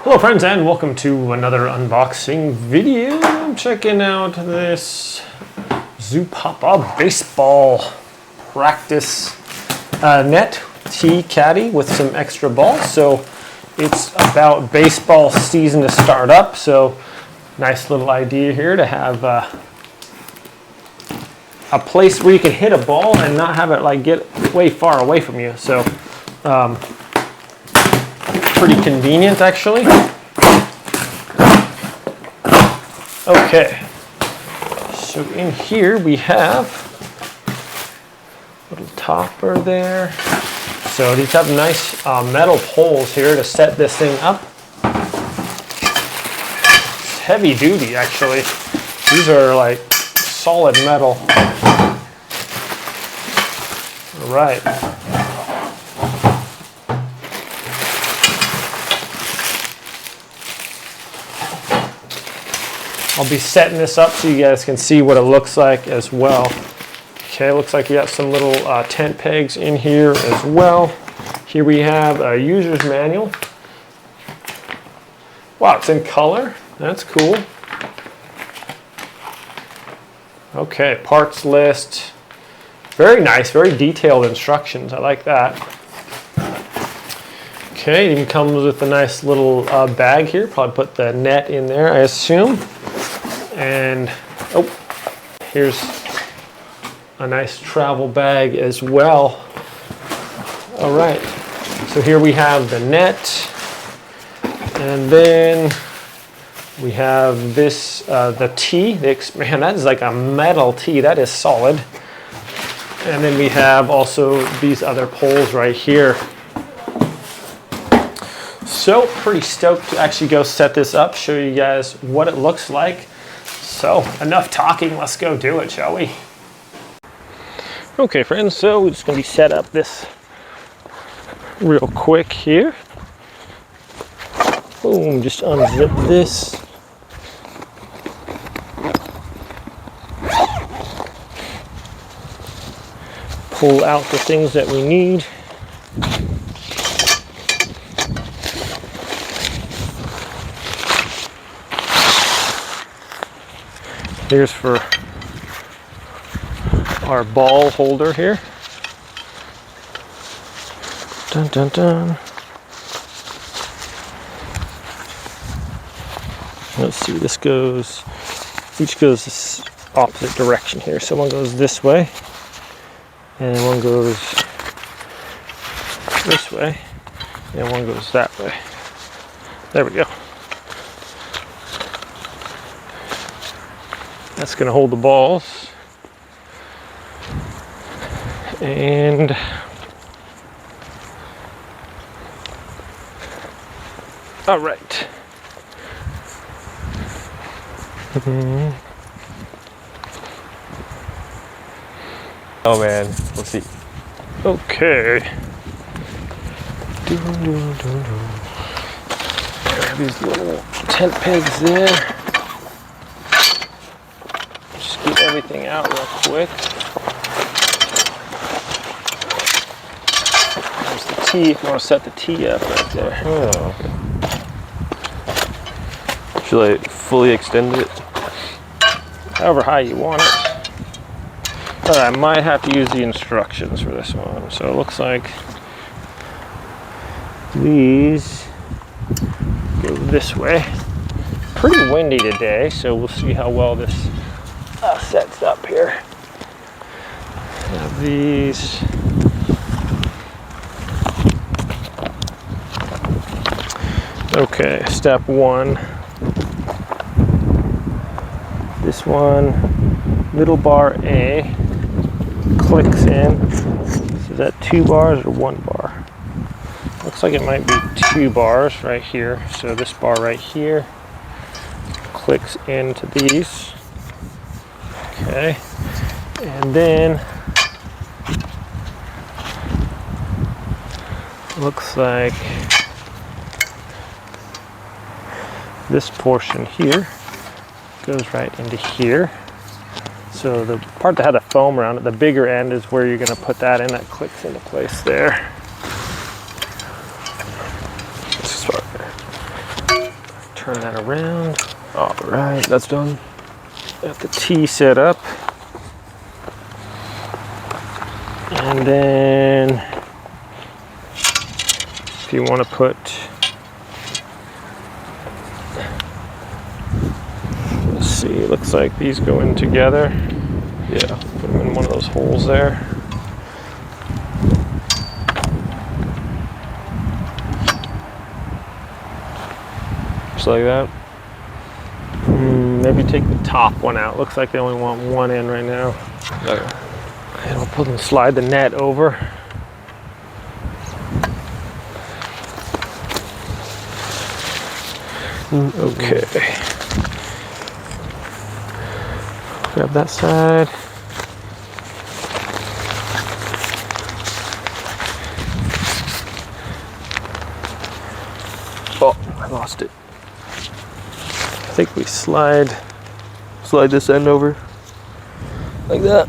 Hello friends and welcome to another unboxing video. I'm checking out this Zupapa baseball practice net tee caddy with some extra balls. So it's about baseball season to start up. So nice little idea here to have a place where you can hit a ball and not have it like get way far away from you. So pretty convenient actually. Okay, so in here we have a little topper there. So these have nice metal poles here to set this thing up. It's heavy duty actually. These are like solid metal. All right. I'll be setting this up so you guys can see what it looks like as well. Okay, looks like you got some little tent pegs in here as well. Here we have a user's manual. Wow, it's in color. That's cool. Okay, parts list. Very nice, very detailed instructions. I like that. Okay, it even comes with a nice little bag here. Probably put the net in there, I assume. And oh, here's a nice travel bag as well. All right, so here we have the net, and then we have this the tee. Man, that is like a metal tee. That is solid. And then we have also these other poles right here. So pretty stoked to actually go set this up, show you guys what it looks like. So enough talking, let's go do it, shall we? Okay friends, so we're just gonna be set up this real quick here. Boom, just unzip this. Pull out the things that we need. Here's for our ball holder here. Dun dun dun. Let's see, this goes, each goes this opposite direction here. So one goes this way, and one goes this way, and one goes that way. There we go. That's going to hold the balls. And all right. Oh man, let's see. Okay. There are these little tent pegs there. Get everything out real quick. There's the tee, if you want to set the tee up right there. Oh. Should I fully extend it? However high you want it. But I might have to use the instructions for this one. So it looks like these go this way. Pretty windy today, so we'll see how well this sets up here. Have these. Okay, step one. This one, middle bar A, clicks in. So is that 2 bars or 1 bar? Looks like it might be 2 bars right here. So this bar right here clicks into these. Okay, and then looks like this portion here goes right into here. So the part that had the foam around it, the bigger end is where you're going to put that in. That clicks into place there. turn that around. All right, that's done. Got the T set up. And then if you want to put, let's see, it looks like these go in together. Yeah. Put them in one of those holes there. Just like that. Maybe take the top one out. Looks like they only want one in right now. Okay. And we'll put them, slide the net over. Okay. Grab that side. Oh, I lost it. I think we slide This end over. Like that.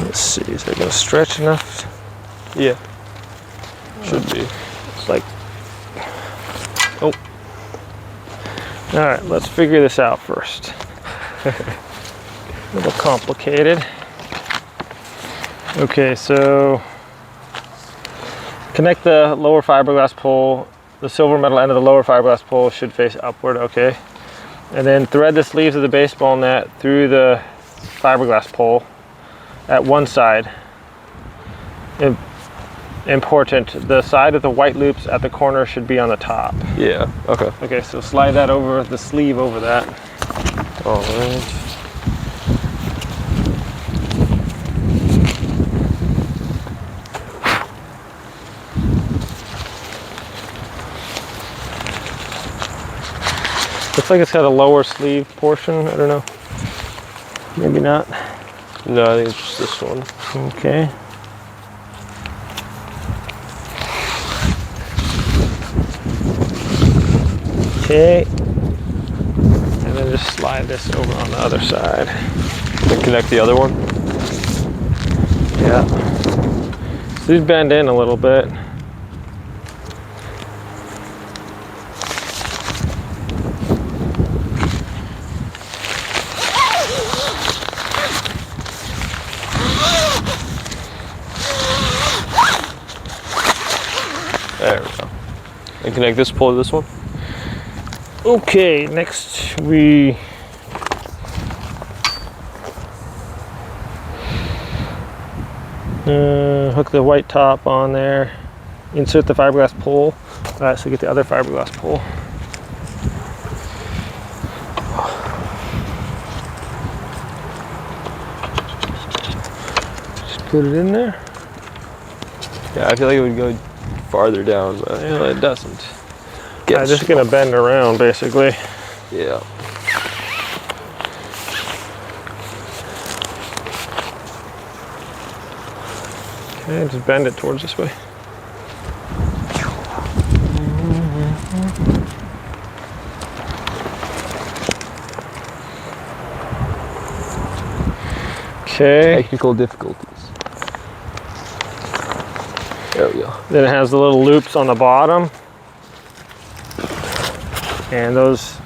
Let's see, is that gonna stretch enough? Yeah. Should be. It's like, oh. All right, let's figure this out first. A little complicated. Okay, so connect the lower fiberglass pole. The silver metal end of the lower fiberglass pole should face upward, okay. And then thread the sleeves of the baseball net through the fiberglass pole at one side. Important, the side of the white loops at the corner should be on the top. Yeah, okay. Okay, so slide that over, the sleeve over that. All right. Looks like it's got a lower sleeve portion, I don't know. Maybe not. No, I think it's just this one. Okay. Okay. And then just slide this over on the other side. And connect the other one? Yeah. So these bend in a little bit. There we go. And connect this pole to this one? Okay, next we hook the white top on there, insert the fiberglass pole. All right, so get the other fiberglass pole. Just put it in there. Yeah, I feel like it would go farther down, but Well, it doesn't. Get Just gonna bend around basically. yeah. Okay, just bend it towards this way. Okay. Technical difficulties. There we go. Then it has the little loops on the bottom. And those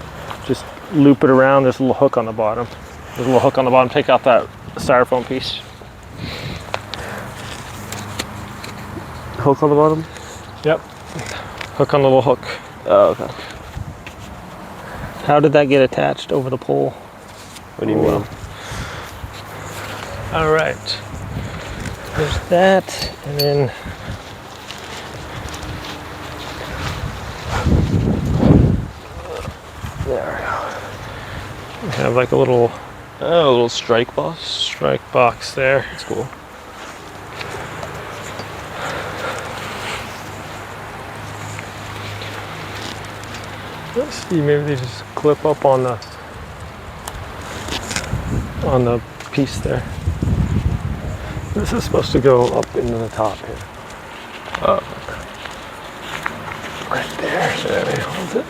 just loop it around. There's a little hook on the bottom. There's a little hook on the bottom. Take out that styrofoam piece. Hook on the bottom? Yep. Hook on the little hook. Oh, okay. How did that get attached over the pole? What do you mean? All right. There's that, and then There we go. we have like a little Oh, a little strike box. strike box there. That's cool. Let's see, maybe they just clip up on the piece there. This is supposed to go up into the top here. Oh, Right there. There we hold it.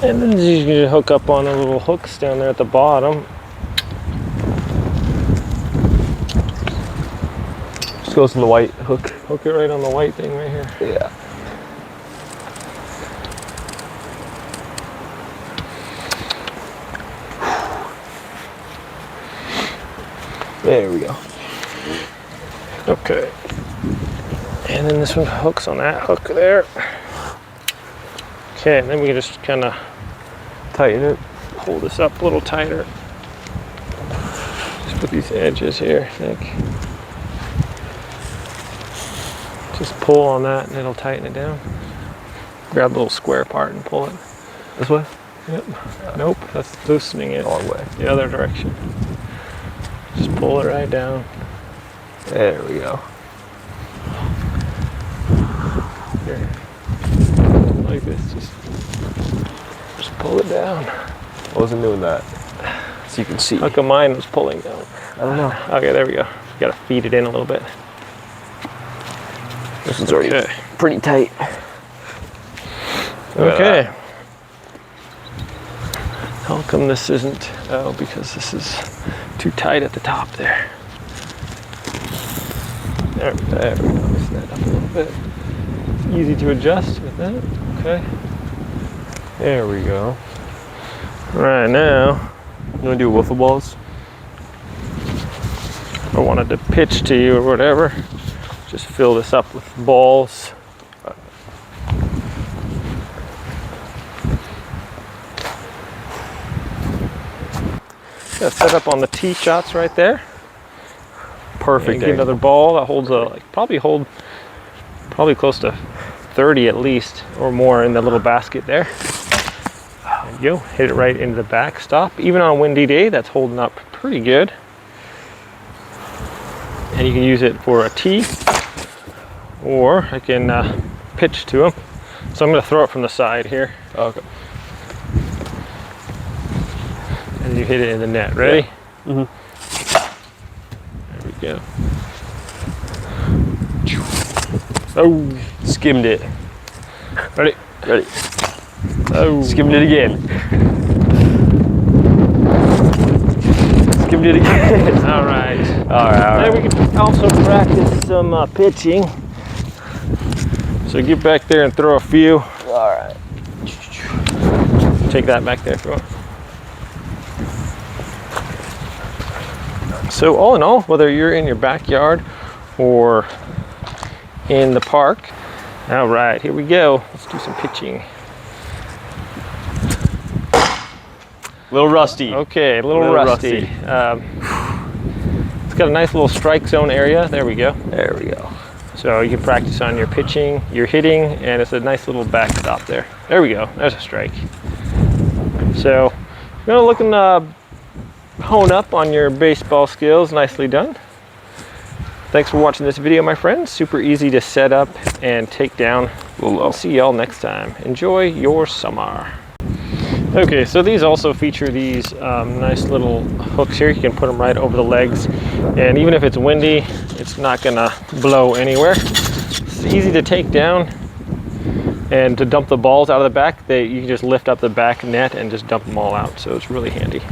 And then you can hook up on the little hooks down there at the bottom. just goes on the white hook. Hook it right on the white thing right here. Yeah. There we go. Okay. And then this one hooks on that hook there. Okay, and then we can just kind of Tighten it. pull this up a little tighter. Just with these edges here, I think. Just pull on that and it'll tighten it down. Grab the little square part and pull it. This way? Yep. Nope, that's loosening it. Wrong way. The other direction. Just pull it right down. There we go. Here. Like this, just pull it down. I wasn't doing that. So you can see. How come mine was pulling down? I don't know. Okay, there we go. You gotta feed it in a little bit. This one's already Okay. pretty tight. Okay. How come this isn't? Oh, because this is too tight at the top there. There we go. Loosen that up a little bit. Easy to adjust with that. Okay. There we go. Right now, You want to do wiffle balls? I wanted to pitch to you or whatever. Just fill this up with balls. Yeah, set up on the tee shots right there. Perfect. Get another ball that holds probably close to 30 at least or more in the little basket there. There you go. Hit it right into the backstop. Even on a windy day, that's holding up pretty good. And you can use it for a tee, or I can pitch to them. So I'm going to throw it from the side here. Okay. And you hit it in the net. Ready? Yeah. There we go. Oh, Skimmed it. ready? Ready. Oh, Skimmed it again. Skimmed it again. all right. All right. Then we can also practice some pitching. So get back there and throw a few. All right. Take that back there if you want. So all in all, whether you're in your backyard or in the park. All right, here we go. Let's do some pitching. A little rusty. Okay, a little rusty. It's got a nice little strike zone area. There we go. There we go. So you can practice on your pitching, your hitting, and it's a nice little backstop there. There we go. There's a strike. So you're gonna look and hone up on your baseball skills. Nicely done. Thanks for watching this video, my friends. Super easy to set up and take down. I'll see y'all next time. Enjoy your summer. Okay, so these also feature these nice little hooks here. You can put them right over the legs, and even if it's windy, it's not gonna blow anywhere. It's easy to take down, and to dump the balls out of the back, you can just lift up the back net and just dump them all out, so it's really handy.